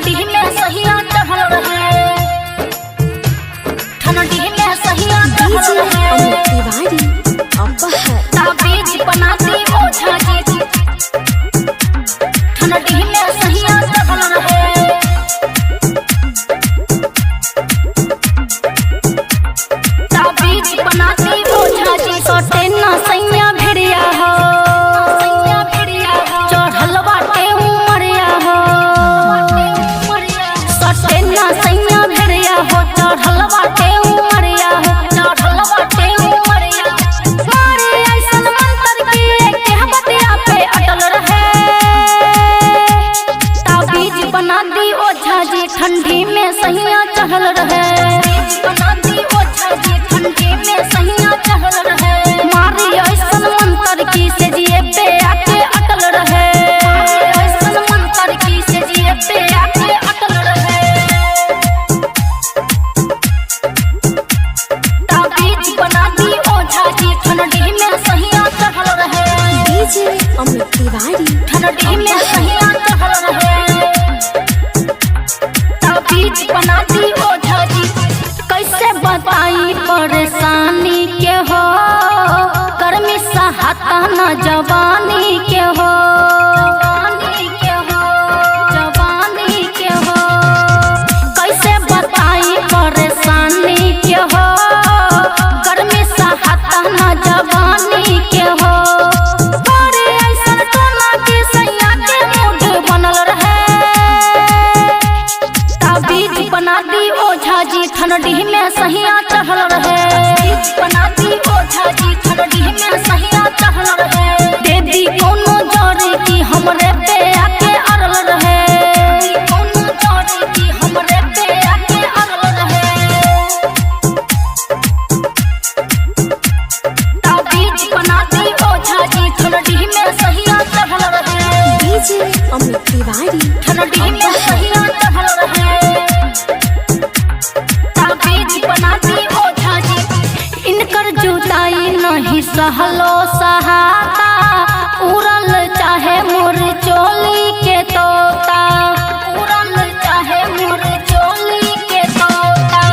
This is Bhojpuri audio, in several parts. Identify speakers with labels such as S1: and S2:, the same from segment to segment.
S1: ठंडी में सहिया चढ़ल रहे, ठंडी में सहिया चढ़ल रहे। ताबीज बनाती ओझा जी, ठंडी में सहिया चढ़ल रहे। ताबीज बनाती ओझा जी, सोटे ना सैया भिड़िया हो, चढ़ल बाटे उमरिया हो। सोटे ना सैया भिड़िया हो, चढ़ल बाटे उमरिया हो, चढ़ल बाटे उमरिया। मारे ऐसन मंतर की एक बतिया पे अटल रहे। ताबीज बना दी ओझा जी, ठंडी में सैया चढ़ल रहे। बना दी ओझा जी, ठंडी में सैया चढ़ल रहे। मारी ऐसन मंतर की से जिए पे आके अटल रहे। ऐसन मंतर की से जिए पे आके अटल रहे। ताबीज बना दी ओझा जी, ठंडी में सहिया चढ़ल रहे। ठंडी में सहिया चढ़ल रहे। ताबीज बना दी ओझा जी, कैसे बताई परेशानी के हो, गर्मी सहाता न जवानी के हो, जवानी के हो, जवानी के हो। कैसे बताई परेशानी के हो, गर्मी सहाता न जवानी के हो। बड़े ऐसन टोला के सैया के मूड बनल रहे। ताबीज बना दी ओझा जी, ठंडी में सहिया चढ़ल रहे। बना दी ओझा जी, ठंडी में सहिया चढ़ल रहे। देवी कोनो जोड़ी की हमरे पे आके अड़ल रहे। कोनो जोड़ी की हमरे पे आके अड़ल रहे। ताबीज बना दी ओझा जी, ठंडी में सहिया चढ़ल रहे। ठंडी में सहिया चढ़ल रहे। ताबीज बना दी ओझा जी, इनकर जुदाई नहीं सहलो सहाता। उड़ल चाहे मोर चोली के तोता, उड़ल चाहे मोर चोली के तोता।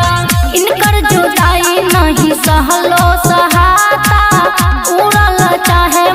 S1: इनकर जुदाई नहीं सहलो सहाता। उड़ल चाहे